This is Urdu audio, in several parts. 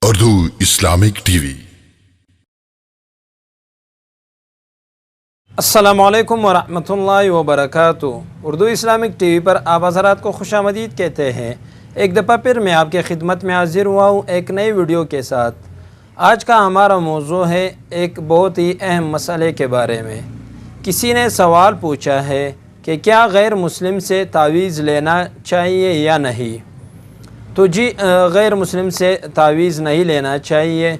Urdu Islamic T V. السلام علیکم ورحمۃ اللہ وبرکاتہ۔ اردو اسلامک ٹی وی پر آپ حضرات کو خوش آمدید کہتے ہیں۔ ایک دفعہ پھر میں آپ کے خدمت میں حاضر ہوا ہوں ایک نئی ویڈیو کے ساتھ۔ آج کا ہمارا موضوع ہے ایک بہت ہی اہم مسئلے کے بارے میں۔ کسی نے سوال پوچھا ہے کہ کیا غیر مسلم سے تعویذ لینا چاہیے یا نہیں؟ تو جی، غیر مسلم سے تعویذ نہیں لینا چاہیے۔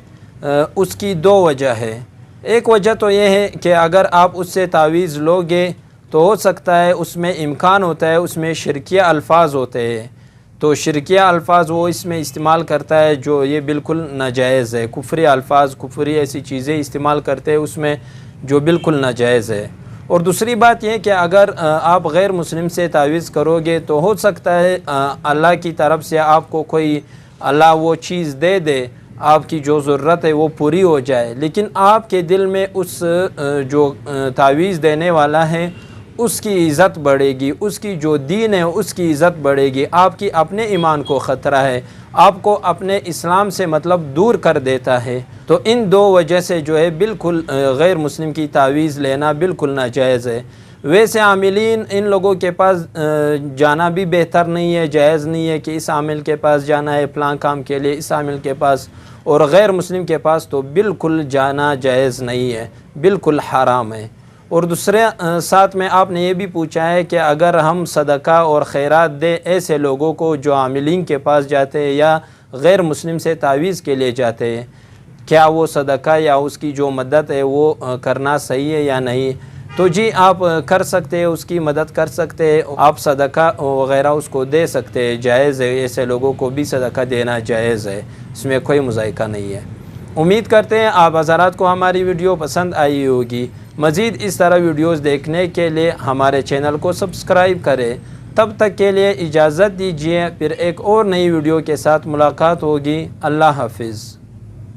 اس کی دو وجہ ہے۔ ایک وجہ تو یہ ہے کہ اگر آپ اس سے تعویذ لوگے تو ہو سکتا ہے اس میں امکان ہوتا ہے، اس میں شرکیہ الفاظ ہوتے ہیں، تو شرکیہ الفاظ وہ اس میں استعمال کرتا ہے جو یہ بالکل ناجائز ہے۔ کفری الفاظ، کفری ایسی چیزیں استعمال کرتے ہیں اس میں جو بالکل ناجائز ہے۔ اور دوسری بات یہ کہ اگر آپ غیر مسلم سے تعویذ کرو گے تو ہو سکتا ہے اللہ کی طرف سے آپ کو کوئی اللہ وہ چیز دے دے، آپ کی جو ضرورت ہے وہ پوری ہو جائے، لیکن آپ کے دل میں اس جو تعویذ دینے والا ہے اس کی عزت بڑھے گی، اس کی جو دین ہے اس کی عزت بڑھے گی، آپ کی اپنے ایمان کو خطرہ ہے، آپ کو اپنے اسلام سے مطلب دور کر دیتا ہے۔ تو ان دو وجہ سے جو ہے بالکل غیر مسلم کی تعویذ لینا بالکل ناجائز ہے۔ ویسے عاملین ان لوگوں کے پاس جانا بھی بہتر نہیں ہے، جائز نہیں ہے کہ اس عامل کے پاس جانا ہے فلاں کام کے لیے، اس عامل کے پاس، اور غیر مسلم کے پاس تو بالکل جانا جائز نہیں ہے، بالکل حرام ہے۔ اور دوسرے ساتھ میں آپ نے یہ بھی پوچھا ہے کہ اگر ہم صدقہ اور خیرات دیں ایسے لوگوں کو جو عاملین کے پاس جاتے ہیں یا غیر مسلم سے تعویذ کے لیے جاتے ہیں، کیا وہ صدقہ یا اس کی جو مدد ہے وہ کرنا صحیح ہے یا نہیں؟ تو جی، آپ کر سکتے ہیں، اس کی مدد کر سکتے ہیں، آپ صدقہ وغیرہ اس کو دے سکتے ہیں، جائز ہے، ایسے لوگوں کو بھی صدقہ دینا جائز ہے، اس میں کوئی مذائقہ نہیں ہے۔ امید کرتے ہیں آپ حضرات کو ہماری ویڈیو پسند آئی ہوگی۔ مزید اس طرح ویڈیوز دیکھنے کے لیے ہمارے چینل کو سبسکرائب کریں۔ تب تک کے لیے اجازت دیجیے، پھر ایک اور نئی ویڈیو کے ساتھ ملاقات ہوگی۔ اللہ حافظ۔